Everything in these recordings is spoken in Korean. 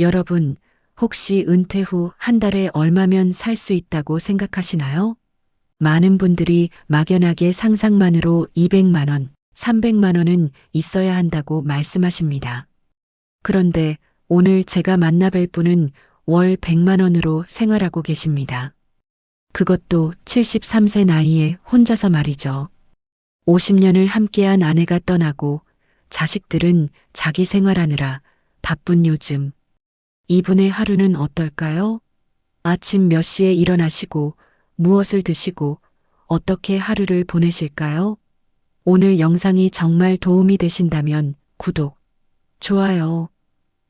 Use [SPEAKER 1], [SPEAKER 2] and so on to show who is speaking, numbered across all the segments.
[SPEAKER 1] 여러분, 혹시 은퇴 후 한 달에 얼마면 살 수 있다고 생각하시나요? 많은 분들이 막연하게 상상만으로 200만 원, 300만 원은 있어야 한다고 말씀하십니다. 그런데 오늘 제가 만나뵐 분은 월 100만 원으로 생활하고 계십니다. 그것도 73세 나이에 혼자서 말이죠. 50년을 함께한 아내가 떠나고 자식들은 자기 생활하느라 바쁜 요즘. 이분의 하루는 어떨까요? 아침 몇 시에 일어나시고 무엇을 드시고 어떻게 하루를 보내실까요? 오늘 영상이 정말 도움이 되신다면 구독, 좋아요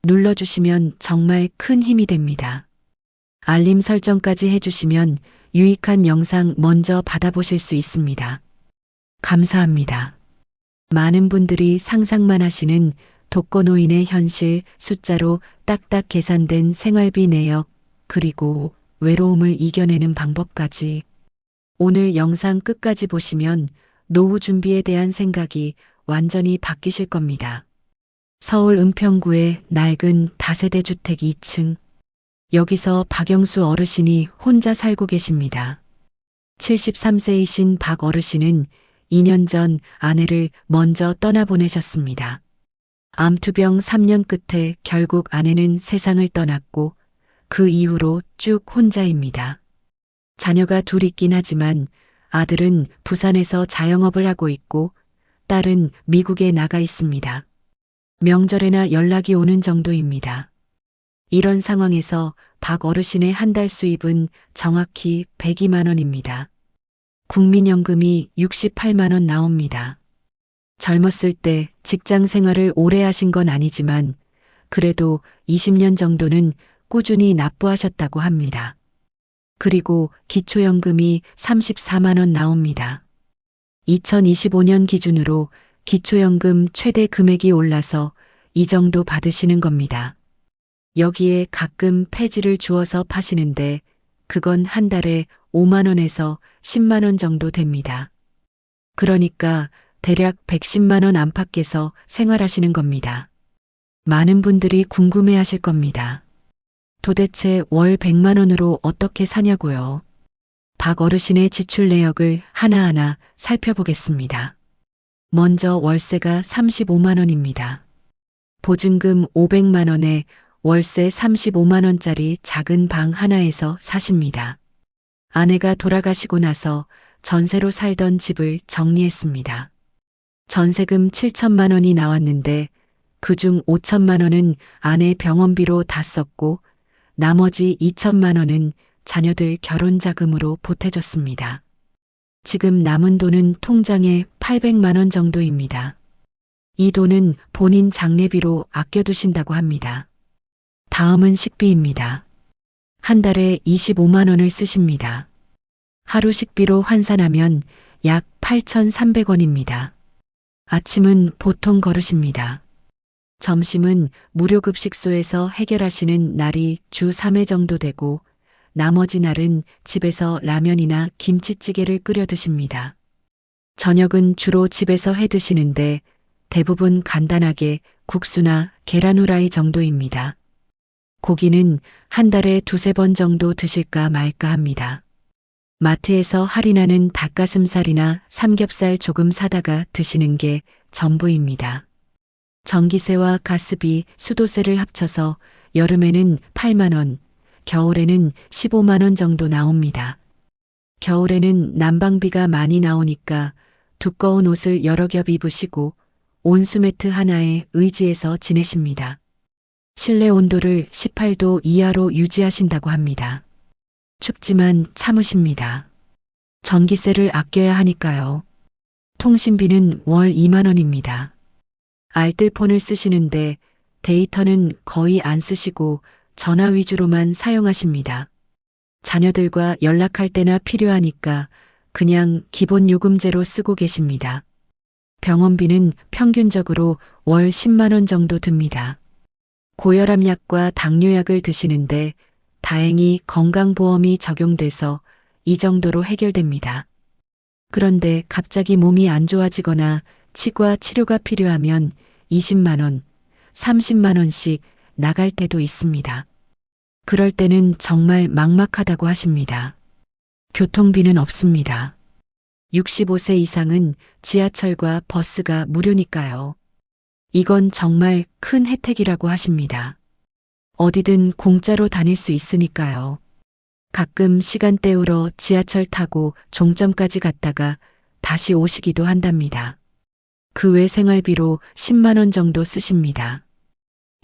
[SPEAKER 1] 눌러주시면 정말 큰 힘이 됩니다. 알림 설정까지 해주시면 유익한 영상 먼저 받아보실 수 있습니다. 감사합니다. 많은 분들이 상상만 하시는 독거노인의 현실 숫자로 딱딱 계산된 생활비 내역, 그리고 외로움을 이겨내는 방법까지. 오늘 영상 끝까지 보시면 노후 준비에 대한 생각이 완전히 바뀌실 겁니다. 서울 은평구의 낡은 다세대 주택 2층. 여기서 박영수 어르신이 혼자 살고 계십니다. 73세이신 박 어르신은 2년 전 아내를 먼저 떠나보내셨습니다. 암투병 3년 끝에 결국 아내는 세상을 떠났고 그 이후로 쭉 혼자입니다. 자녀가 둘 있긴 하지만 아들은 부산에서 자영업을 하고 있고 딸은 미국에 나가 있습니다. 명절에나 연락이 오는 정도입니다. 이런 상황에서 박 어르신의 한 달 수입은 정확히 102만 원입니다. 국민연금이 68만 원 나옵니다. 젊었을 때 직장 생활을 오래 하신 건 아니지만 그래도 20년 정도는 꾸준히 납부하셨다고 합니다. 그리고 기초연금이 34만 원 나옵니다. 2025년 기준으로 기초연금 최대 금액이 올라서 이 정도 받으시는 겁니다. 여기에 가끔 폐지를 주어서 파시는데 그건 한 달에 5만 원에서 10만 원 정도 됩니다. 그러니까 대략 110만 원 안팎에서 생활하시는 겁니다. 많은 분들이 궁금해 하실 겁니다. 도대체 월 100만 원으로 어떻게 사냐고요? 박 어르신의 지출 내역을 하나하나 살펴보겠습니다. 먼저 월세가 35만 원입니다. 보증금 500만 원에 월세 35만 원짜리 작은 방 하나에서 사십니다. 아내가 돌아가시고 나서 전세로 살던 집을 정리했습니다. 전세금 7천만 원이 나왔는데 그중 5천만 원은 아내 병원비로 다 썼고 나머지 2천만 원은 자녀들 결혼 자금으로 보태줬습니다. 지금 남은 돈은 통장에 800만 원 정도입니다. 이 돈은 본인 장례비로 아껴두신다고 합니다. 다음은 식비입니다. 한 달에 25만 원을 쓰십니다. 하루 식비로 환산하면 약 8,300원입니다. 아침은 보통 거르십니다. 점심은 무료급식소에서 해결하시는 날이 주 3회 정도 되고 나머지 날은 집에서 라면이나 김치찌개를 끓여 드십니다. 저녁은 주로 집에서 해 드시는데 대부분 간단하게 국수나 계란 후라이 정도입니다. 고기는 한 달에 2~3번 정도 드실까 말까 합니다. 마트에서 할인하는 닭가슴살이나 삼겹살 조금 사다가 드시는 게 전부입니다. 전기세와 가스비, 수도세를 합쳐서 여름에는 8만 원, 겨울에는 15만 원 정도 나옵니다. 겨울에는 난방비가 많이 나오니까 두꺼운 옷을 여러 겹 입으시고 온수매트 하나에 의지해서 지내십니다. 실내 온도를 18도 이하로 유지하신다고 합니다. 춥지만 참으십니다. 전기세를 아껴야 하니까요. 통신비는 월 2만 원입니다. 알뜰폰을 쓰시는데 데이터는 거의 안 쓰시고 전화 위주로만 사용하십니다. 자녀들과 연락할 때나 필요하니까 그냥 기본 요금제로 쓰고 계십니다. 병원비는 평균적으로 월 10만 원 정도 듭니다. 고혈압약과 당뇨약을 드시는데 다행히 건강보험이 적용돼서 이 정도로 해결됩니다. 그런데 갑자기 몸이 안 좋아지거나 치과 치료가 필요하면 20만 원, 30만 원씩 나갈 때도 있습니다. 그럴 때는 정말 막막하다고 하십니다. 교통비는 없습니다. 65세 이상은 지하철과 버스가 무료니까요. 이건 정말 큰 혜택이라고 하십니다. 어디든 공짜로 다닐 수 있으니까요. 가끔 시간 때우러 지하철 타고 종점까지 갔다가 다시 오시기도 한답니다. 그 외 생활비로 10만 원 정도 쓰십니다.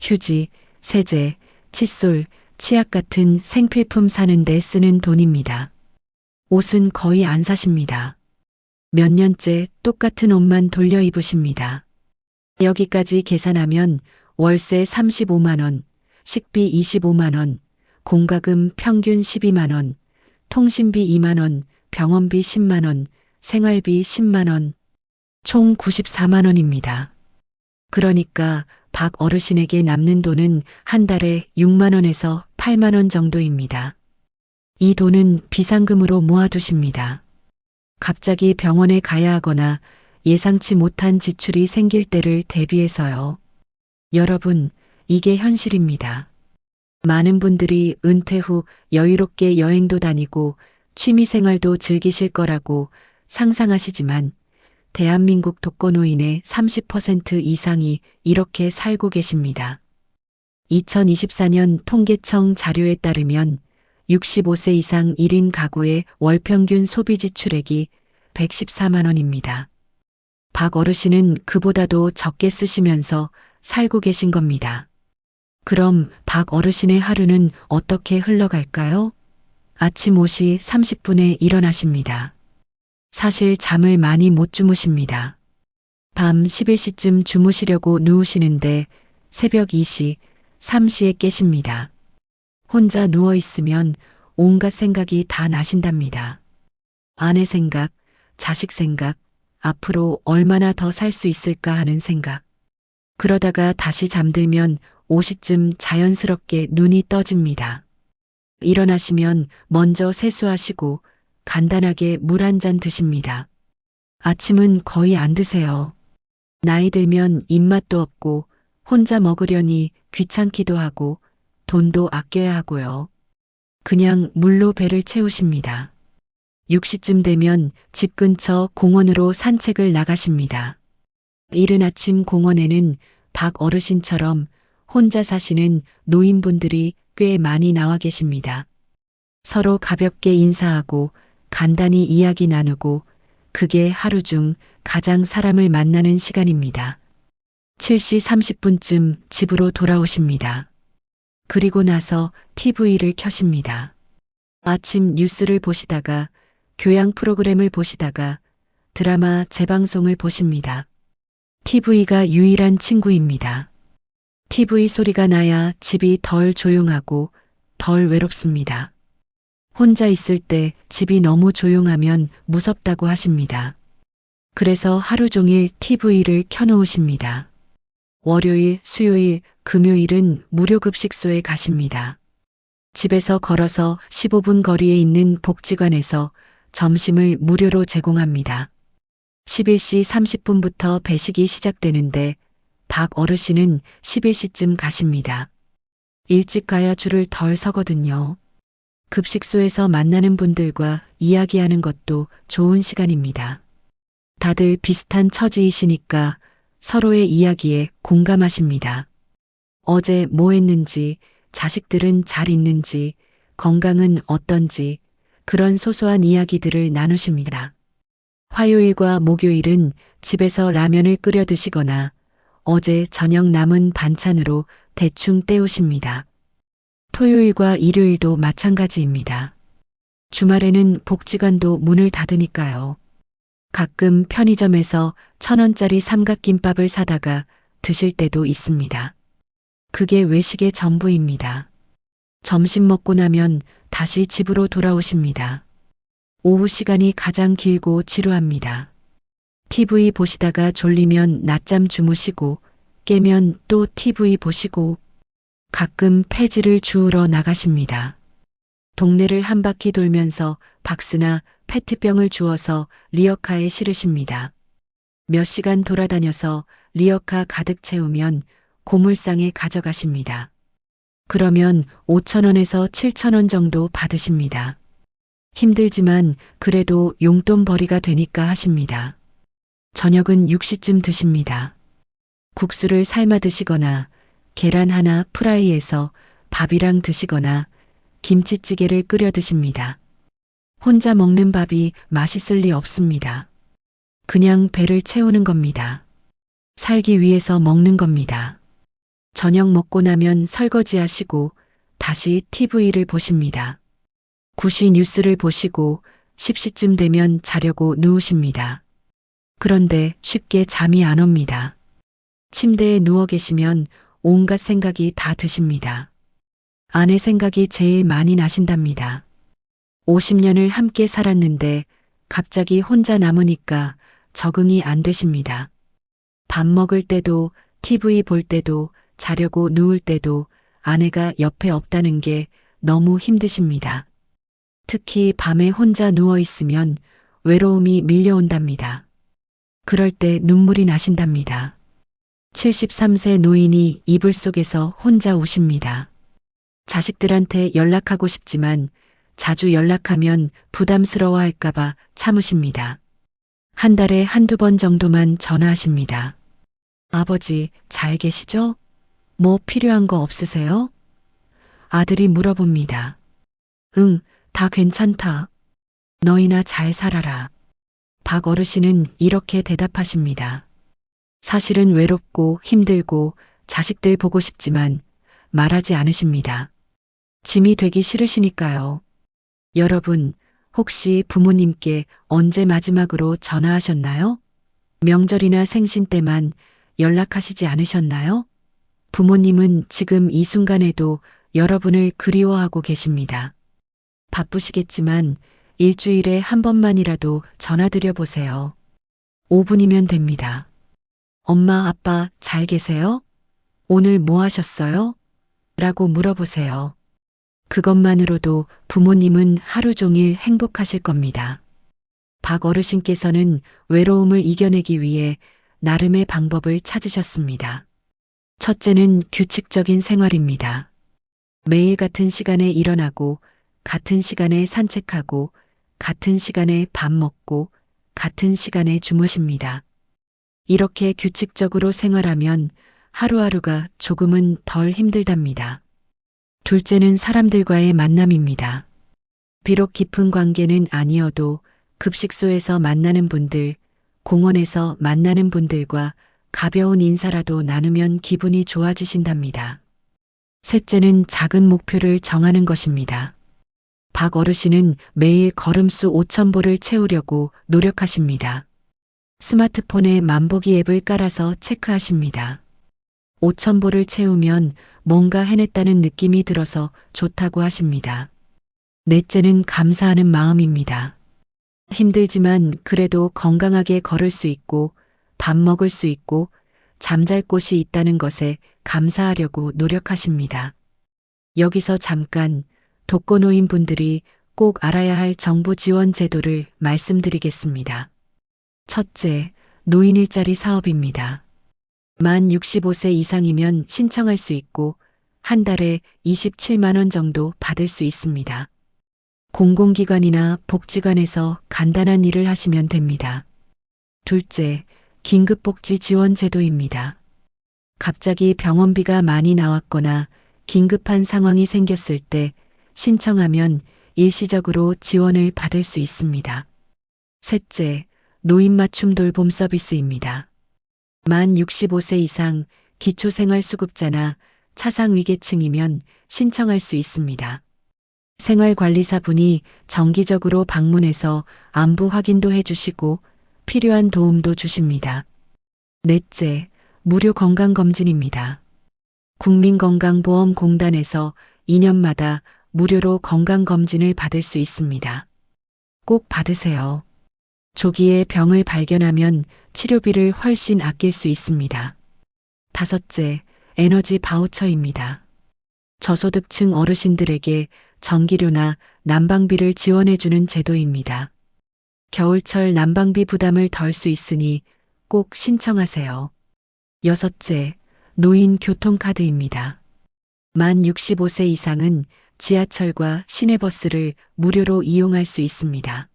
[SPEAKER 1] 휴지, 세제, 칫솔, 치약 같은 생필품 사는데 쓰는 돈입니다. 옷은 거의 안 사십니다. 몇 년째 똑같은 옷만 돌려 입으십니다. 여기까지 계산하면 월세 35만 원, 식비 25만 원, 공과금 평균 12만 원, 통신비 2만 원, 병원비 10만 원, 생활비 10만 원, 총 94만 원입니다. 그러니까 박 어르신에게 남는 돈은 한 달에 6만 원에서 8만 원 정도입니다. 이 돈은 비상금으로 모아두십니다. 갑자기 병원에 가야 하거나 예상치 못한 지출이 생길 때를 대비해서요. 여러분, 이게 현실입니다. 많은 분들이 은퇴 후 여유롭게 여행도 다니고 취미생활도 즐기실 거라고 상상하시지만 대한민국 독거노인의 30% 이상이 이렇게 살고 계십니다. 2024년 통계청 자료에 따르면 65세 이상 1인 가구의 월 평균 소비 지출액이 114만 원입니다. 박 어르신은 그보다도 적게 쓰시면서 살고 계신 겁니다. 그럼 박 어르신의 하루는 어떻게 흘러갈까요? 아침 5시 30분에 일어나십니다. 사실 잠을 많이 못 주무십니다. 밤 11시쯤 주무시려고 누우시는데 새벽 2시, 3시에 깨십니다. 혼자 누워있으면 온갖 생각이 다 나신답니다. 아내 생각, 자식 생각, 앞으로 얼마나 더 살 수 있을까 하는 생각. 그러다가 다시 잠들면 5시쯤 자연스럽게 눈이 떠집니다. 일어나시면 먼저 세수하시고 간단하게 물 한 잔 드십니다. 아침은 거의 안 드세요. 나이 들면 입맛도 없고 혼자 먹으려니 귀찮기도 하고 돈도 아껴야 하고요. 그냥 물로 배를 채우십니다. 6시쯤 되면 집 근처 공원으로 산책을 나가십니다. 이른 아침 공원에는 박 어르신처럼 혼자 사시는 노인분들이 꽤 많이 나와 계십니다. 서로 가볍게 인사하고 간단히 이야기 나누고 그게 하루 중 가장 사람을 만나는 시간입니다. 7시 30분쯤 집으로 돌아오십니다. 그리고 나서 TV를 켜십니다. 아침 뉴스를 보시다가 교양 프로그램을 보시다가 드라마 재방송을 보십니다. TV가 유일한 친구입니다. TV 소리가 나야 집이 덜 조용하고 덜 외롭습니다. 혼자 있을 때 집이 너무 조용하면 무섭다고 하십니다. 그래서 하루 종일 TV를 켜놓으십니다. 월요일, 수요일, 금요일은 무료급식소에 가십니다. 집에서 걸어서 15분 거리에 있는 복지관에서 점심을 무료로 제공합니다. 11시 30분부터 배식이 시작되는데 박 어르신은 11시쯤 가십니다. 일찍 가야 줄을 덜 서거든요. 급식소에서 만나는 분들과 이야기하는 것도 좋은 시간입니다. 다들 비슷한 처지이시니까 서로의 이야기에 공감하십니다. 어제 뭐 했는지, 자식들은 잘 있는지, 건강은 어떤지 그런 소소한 이야기들을 나누십니다. 화요일과 목요일은 집에서 라면을 끓여 드시거나 어제 저녁 남은 반찬으로 대충 때우십니다. 토요일과 일요일도 마찬가지입니다. 주말에는 복지관도 문을 닫으니까요. 가끔 편의점에서 1,000원짜리 삼각김밥을 사다가 드실 때도 있습니다. 그게 외식의 전부입니다. 점심 먹고 나면 다시 집으로 돌아오십니다. 오후 시간이 가장 길고 지루합니다. TV 보시다가 졸리면 낮잠 주무시고 깨면 또 TV 보시고 가끔 폐지를 주우러 나가십니다. 동네를 한 바퀴 돌면서 박스나 페트병을 주워서 리어카에 실으십니다. 몇 시간 돌아다녀서 리어카 가득 채우면 고물상에 가져가십니다. 그러면 5,000원에서 7,000원 정도 받으십니다. 힘들지만 그래도 용돈벌이가 되니까 하십니다. 저녁은 6시쯤 드십니다. 국수를 삶아 드시거나 계란 하나 프라이해서 밥이랑 드시거나 김치찌개를 끓여 드십니다. 혼자 먹는 밥이 맛있을 리 없습니다. 그냥 배를 채우는 겁니다. 살기 위해서 먹는 겁니다. 저녁 먹고 나면 설거지 하시고 다시 TV를 보십니다. 9시 뉴스를 보시고 10시쯤 되면 자려고 누우십니다. 그런데 쉽게 잠이 안 옵니다. 침대에 누워 계시면 온갖 생각이 다 드십니다. 아내 생각이 제일 많이 나신답니다. 50년을 함께 살았는데 갑자기 혼자 남으니까 적응이 안 되십니다. 밥 먹을 때도 TV 볼 때도 자려고 누울 때도 아내가 옆에 없다는 게 너무 힘드십니다. 특히 밤에 혼자 누워 있으면 외로움이 밀려온답니다. 그럴 때 눈물이 나신답니다. 73세 노인이 이불 속에서 혼자 우십니다. 자식들한테 연락하고 싶지만 자주 연락하면 부담스러워 할까봐 참으십니다. 한 달에 한두 번 정도만 전화하십니다. 아버지, 잘 계시죠? 뭐 필요한 거 없으세요? 아들이 물어봅니다. 응, 다 괜찮다. 너희나 잘 살아라. 박 어르신은 이렇게 대답하십니다. 사실은 외롭고 힘들고 자식들 보고 싶지만 말하지 않으십니다. 짐이 되기 싫으시니까요. 여러분, 혹시 부모님께 언제 마지막으로 전화하셨나요? 명절이나 생신 때만 연락하시지 않으셨나요? 부모님은 지금 이 순간에도 여러분을 그리워하고 계십니다. 바쁘시겠지만 일주일에 한 번만이라도 전화드려 보세요. 5분이면 됩니다. 엄마, 아빠 잘 계세요? 오늘 뭐 하셨어요? 라고 물어보세요. 그것만으로도 부모님은 하루 종일 행복하실 겁니다. 박 어르신께서는 외로움을 이겨내기 위해 나름의 방법을 찾으셨습니다. 첫째는 규칙적인 생활입니다. 매일 같은 시간에 일어나고, 같은 시간에 산책하고, 같은 시간에 밥 먹고, 같은 시간에 주무십니다. 이렇게 규칙적으로 생활하면 하루하루가 조금은 덜 힘들답니다. 둘째는 사람들과의 만남입니다. 비록 깊은 관계는 아니어도 급식소에서 만나는 분들, 공원에서 만나는 분들과 가벼운 인사라도 나누면 기분이 좋아지신답니다. 셋째는 작은 목표를 정하는 것입니다. 박 어르신은 매일 걸음수 5,000보를 채우려고 노력하십니다. 스마트폰에 만보기 앱을 깔아서 체크하십니다. 5,000보를 채우면 뭔가 해냈다는 느낌이 들어서 좋다고 하십니다. 넷째는 감사하는 마음입니다. 힘들지만 그래도 건강하게 걸을 수 있고 밥 먹을 수 있고 잠잘 곳이 있다는 것에 감사하려고 노력하십니다. 여기서 잠깐 독거노인 분들이 꼭 알아야 할 정부 지원 제도를 말씀드리겠습니다. 첫째, 노인 일자리 사업입니다. 만 65세 이상이면 신청할 수 있고 한 달에 27만 원 정도 받을 수 있습니다. 공공기관이나 복지관에서 간단한 일을 하시면 됩니다. 둘째, 긴급복지 지원 제도입니다. 갑자기 병원비가 많이 나왔거나 긴급한 상황이 생겼을 때 신청하면 일시적으로 지원을 받을 수 있습니다. 셋째, 노인 맞춤 돌봄 서비스입니다. 만 65세 이상 기초생활수급자나 차상위계층이면 신청할 수 있습니다. 생활관리사분이 정기적으로 방문해서 안부 확인도 해주시고 필요한 도움도 주십니다. 넷째, 무료 건강검진입니다. 국민건강보험공단에서 2년마다 무료로 건강검진을 받을 수 있습니다. 꼭 받으세요. 조기에 병을 발견하면 치료비를 훨씬 아낄 수 있습니다. 다섯째, 에너지 바우처입니다. 저소득층 어르신들에게 전기료나 난방비를 지원해주는 제도입니다. 겨울철 난방비 부담을 덜 수 있으니 꼭 신청하세요. 여섯째, 노인 교통카드입니다. 만 65세 이상은 지하철과 시내버스를 무료로 이용할 수 있습니다.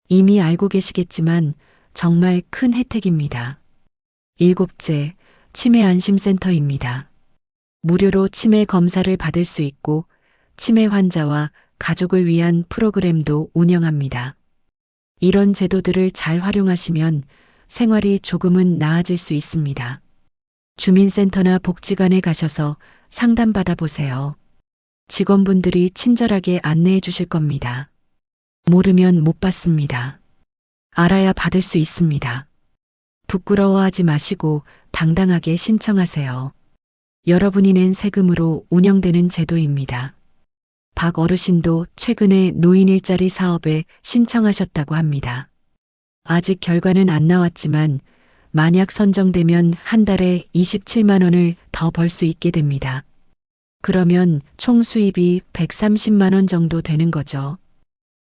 [SPEAKER 1] 이미 알고 계시겠지만 정말 큰 혜택입니다. 일곱째, 치매 안심센터입니다. 무료로 치매 검사를 받을 수 있고 치매 환자와 가족을 위한 프로그램도 운영합니다. 이런 제도들을 잘 활용하시면 생활이 조금은 나아질 수 있습니다. 주민센터나 복지관에 가셔서 상담받아 보세요. 직원분들이 친절하게 안내해 주실 겁니다. 모르면 못 받습니다. 알아야 받을 수 있습니다. 부끄러워하지 마시고 당당하게 신청하세요. 여러분이 낸 세금으로 운영되는 제도입니다. 박 어르신도 최근에 노인 일자리 사업에 신청하셨다고 합니다. 아직 결과는 안 나왔지만 만약 선정되면 한 달에 27만 원을 더 벌 수 있게 됩니다. 그러면 총 수입이 130만 원 정도 되는 거죠.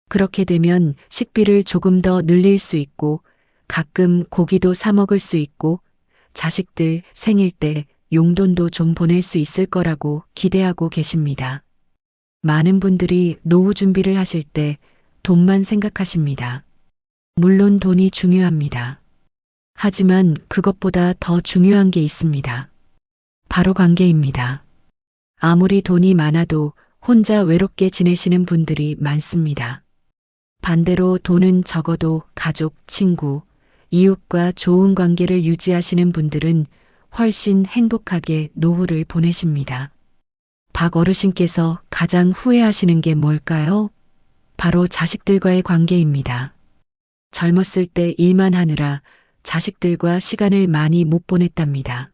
[SPEAKER 1] 그렇게 되면 식비를 조금 더 늘릴 수 있고 가끔 고기도 사 먹을 수 있고 자식들 생일 때 용돈도 좀 보낼 수 있을 거라고 기대하고 계십니다. 많은 분들이 노후 준비를 하실 때 돈만 생각하십니다. 물론 돈이 중요합니다. 하지만 그것보다 더 중요한 게 있습니다. 바로 관계입니다. 아무리 돈이 많아도 혼자 외롭게 지내시는 분들이 많습니다. 반대로 돈은 적어도 가족, 친구, 이웃과 좋은 관계를 유지하시는 분들은 훨씬 행복하게 노후를 보내십니다. 박 어르신께서 가장 후회하시는 게 뭘까요? 바로 자식들과의 관계입니다. 젊었을 때 일만 하느라 자식들과 시간을 많이 못 보냈답니다.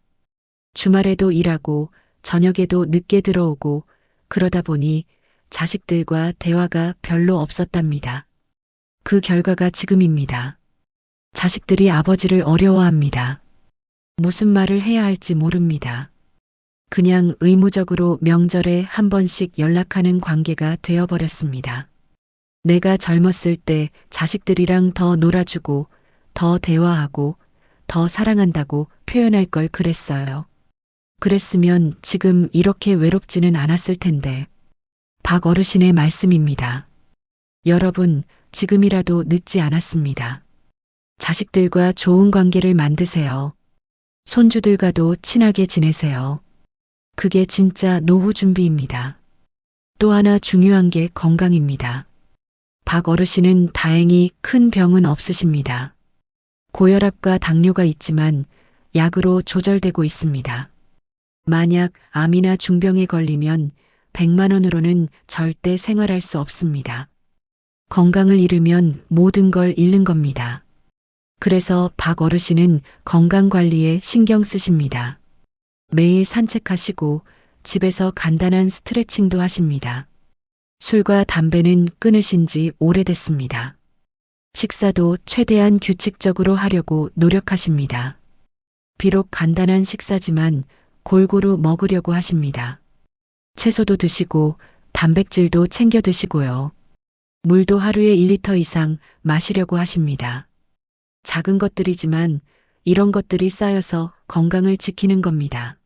[SPEAKER 1] 주말에도 일하고 저녁에도 늦게 들어오고 그러다 보니 자식들과 대화가 별로 없었답니다. 그 결과가 지금입니다. 자식들이 아버지를 어려워합니다. 무슨 말을 해야 할지 모릅니다. 그냥 의무적으로 명절에 한 번씩 연락하는 관계가 되어버렸습니다. 내가 젊었을 때 자식들이랑 더 놀아주고 더 대화하고 더 사랑한다고 표현할 걸 그랬어요. 그랬으면 지금 이렇게 외롭지는 않았을 텐데. 박 어르신의 말씀입니다. 여러분, 지금이라도 늦지 않았습니다. 자식들과 좋은 관계를 만드세요. 손주들과도 친하게 지내세요. 그게 진짜 노후 준비입니다. 또 하나 중요한 게 건강입니다. 박 어르신은 다행히 큰 병은 없으십니다. 고혈압과 당뇨가 있지만 약으로 조절되고 있습니다. 만약 암이나 중병에 걸리면 100만 원으로는 절대 생활할 수 없습니다. 건강을 잃으면 모든 걸 잃는 겁니다. 그래서 박 어르신은 건강 관리에 신경 쓰십니다. 매일 산책하시고 집에서 간단한 스트레칭도 하십니다. 술과 담배는 끊으신 지 오래됐습니다. 식사도 최대한 규칙적으로 하려고 노력하십니다. 비록 간단한 식사지만 골고루 먹으려고 하십니다. 채소도 드시고 단백질도 챙겨 드시고요. 물도 하루에 1리터 이상 마시려고 하십니다. 작은 것들이지만 이런 것들이 쌓여서 건강을 지키는 겁니다.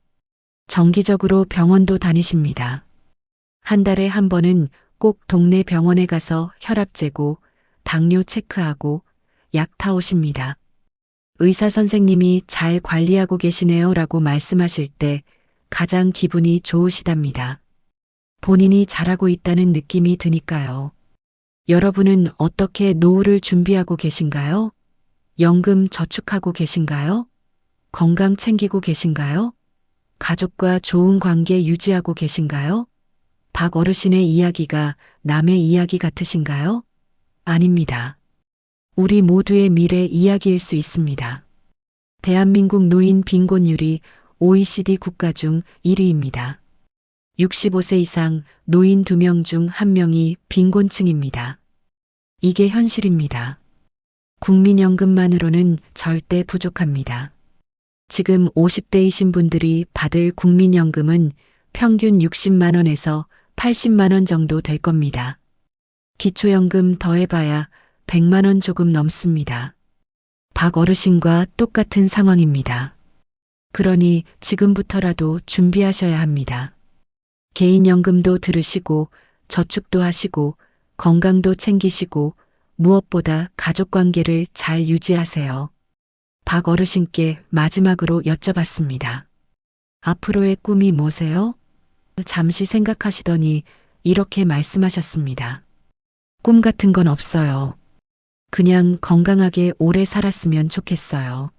[SPEAKER 1] 정기적으로 병원도 다니십니다. 한 달에 한 번은 꼭 동네 병원에 가서 혈압 재고 당뇨 체크하고 약 타오십니다. 의사 선생님이 잘 관리하고 계시네요 라고 말씀하실 때 가장 기분이 좋으시답니다. 본인이 잘하고 있다는 느낌이 드니까요. 여러분은 어떻게 노후를 준비하고 계신가요? 연금 저축하고 계신가요? 건강 챙기고 계신가요? 가족과 좋은 관계 유지하고 계신가요? 박 어르신의 이야기가 남의 이야기 같으신가요? 아닙니다. 우리 모두의 미래 이야기일 수 있습니다. 대한민국 노인 빈곤율이 OECD 국가 중 1위입니다. 65세 이상 노인 2명 중 1명이 빈곤층입니다. 이게 현실입니다. 국민연금만으로는 절대 부족합니다. 지금 50대이신 분들이 받을 국민연금은 평균 60만 원에서 80만 원 정도 될 겁니다. 기초연금 더해봐야 100만 원 조금 넘습니다. 박 어르신과 똑같은 상황입니다. 그러니 지금부터라도 준비하셔야 합니다. 개인연금도 들으시고 저축도 하시고 건강도 챙기시고 무엇보다 가족관계를 잘 유지하세요. 박 어르신께 마지막으로 여쭤봤습니다. 앞으로의 꿈이 뭐세요? 잠시 생각하시더니 이렇게 말씀하셨습니다. 꿈 같은 건 없어요. 그냥 건강하게 오래 살았으면 좋겠어요.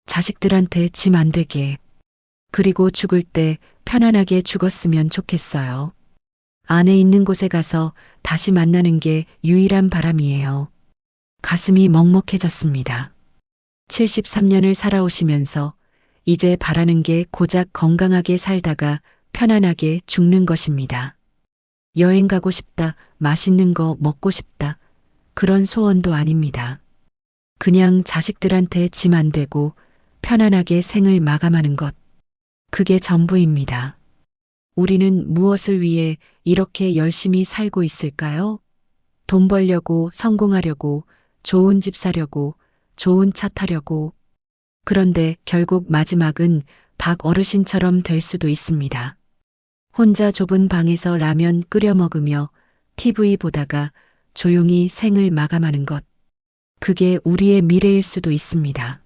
[SPEAKER 1] 자식들한테 짐 안 되게. 그리고 죽을 때 편안하게 죽었으면 좋겠어요. 안에 있는 곳에 가서 다시 만나는 게 유일한 바람이에요. 가슴이 먹먹해졌습니다. 73년을 살아오시면서 이제 바라는 게 고작 건강하게 살다가 편안하게 죽는 것입니다. 여행 가고 싶다, 맛있는 거 먹고 싶다. 그런 소원도 아닙니다. 그냥 자식들한테 짐 안 되고 편안하게 생을 마감하는 것. 그게 전부입니다. 우리는 무엇을 위해 이렇게 열심히 살고 있을까요? 돈 벌려고, 성공하려고, 좋은 집 사려고, 좋은 차 타려고. 그런데 결국 마지막은 박 어르신처럼 될 수도 있습니다. 혼자 좁은 방에서 라면 끓여 먹으며 TV 보다가 조용히 생을 마감하는 것. 그게 우리의 미래일 수도 있습니다.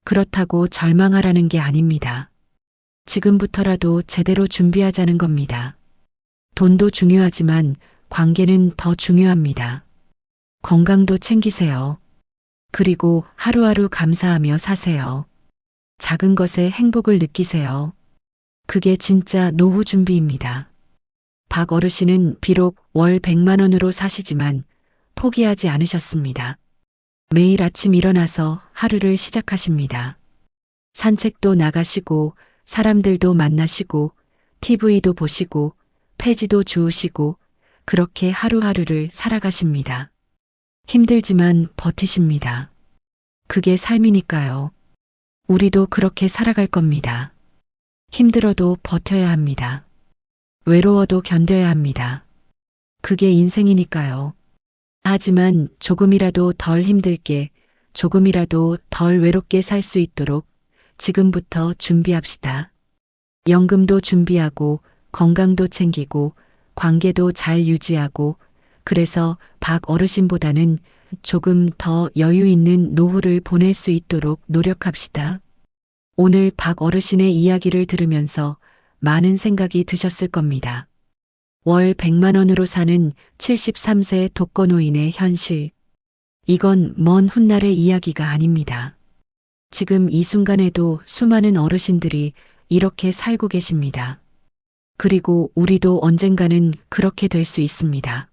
[SPEAKER 1] 그렇다고 절망하라는 게 아닙니다. 지금부터라도 제대로 준비하자는 겁니다. 돈도 중요하지만 관계는 더 중요합니다. 건강도 챙기세요. 그리고 하루하루 감사하며 사세요. 작은 것에 행복을 느끼세요. 그게 진짜 노후 준비입니다. 박 어르신은 비록 월 100만 원으로 사시지만 포기하지 않으셨습니다. 매일 아침 일어나서 하루를 시작하십니다. 산책도 나가시고 사람들도 만나시고 TV도 보시고 폐지도 주우시고 그렇게 하루하루를 살아가십니다. 힘들지만 버티십니다. 그게 삶이니까요. 우리도 그렇게 살아갈 겁니다. 힘들어도 버텨야 합니다. 외로워도 견뎌야 합니다. 그게 인생이니까요. 하지만 조금이라도 덜 힘들게, 조금이라도 덜 외롭게 살 수 있도록 지금부터 준비합시다. 연금도 준비하고, 건강도 챙기고, 관계도 잘 유지하고, 그래서 박 어르신보다는 조금 더 여유 있는 노후를 보낼 수 있도록 노력합시다. 오늘 박 어르신의 이야기를 들으면서 많은 생각이 드셨을 겁니다. 월 100만 원으로 사는 73세 독거노인의 현실. 이건 먼 훗날의 이야기가 아닙니다. 지금 이 순간에도 수많은 어르신들이 이렇게 살고 계십니다. 그리고 우리도 언젠가는 그렇게 될 수 있습니다.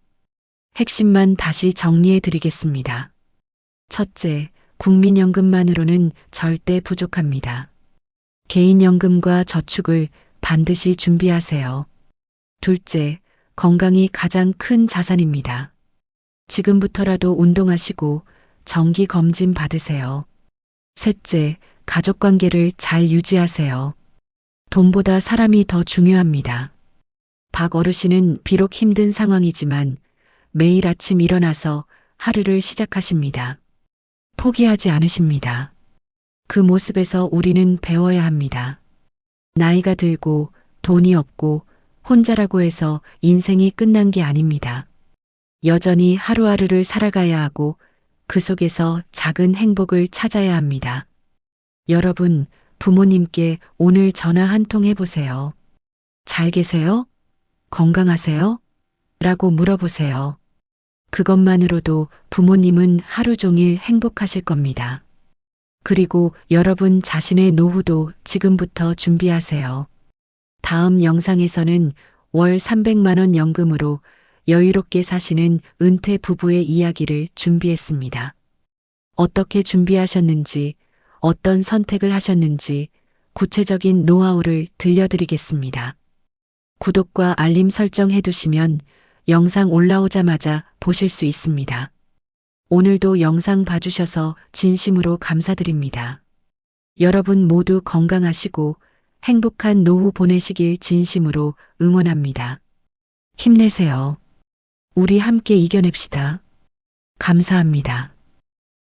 [SPEAKER 1] 핵심만 다시 정리해 드리겠습니다. 첫째, 국민연금만으로는 절대 부족합니다. 개인연금과 저축을 반드시 준비하세요. 둘째, 건강이 가장 큰 자산입니다. 지금부터라도 운동하시고 정기 검진 받으세요. 셋째, 가족관계를 잘 유지하세요. 돈보다 사람이 더 중요합니다. 박 어르신은 비록 힘든 상황이지만 매일 아침 일어나서 하루를 시작하십니다. 포기하지 않으십니다. 그 모습에서 우리는 배워야 합니다. 나이가 들고 돈이 없고 혼자라고 해서 인생이 끝난 게 아닙니다. 여전히 하루하루를 살아가야 하고 그 속에서 작은 행복을 찾아야 합니다. 여러분, 부모님께 오늘 전화 한 통 해보세요. 잘 계세요? 건강하세요? 라고 물어보세요. 그것만으로도 부모님은 하루 종일 행복하실 겁니다. 그리고 여러분 자신의 노후도 지금부터 준비하세요. 다음 영상에서는 월 300만 원 연금으로 여유롭게 사시는 은퇴 부부의 이야기를 준비했습니다. 어떻게 준비하셨는지, 어떤 선택을 하셨는지 구체적인 노하우를 들려드리겠습니다. 구독과 알림 설정 해두시면 영상 올라오자마자 보실 수 있습니다. 오늘도 영상 봐주셔서 진심으로 감사드립니다. 여러분 모두 건강하시고 행복한 노후 보내시길 진심으로 응원합니다. 힘내세요. 우리 함께 이겨냅시다. 감사합니다.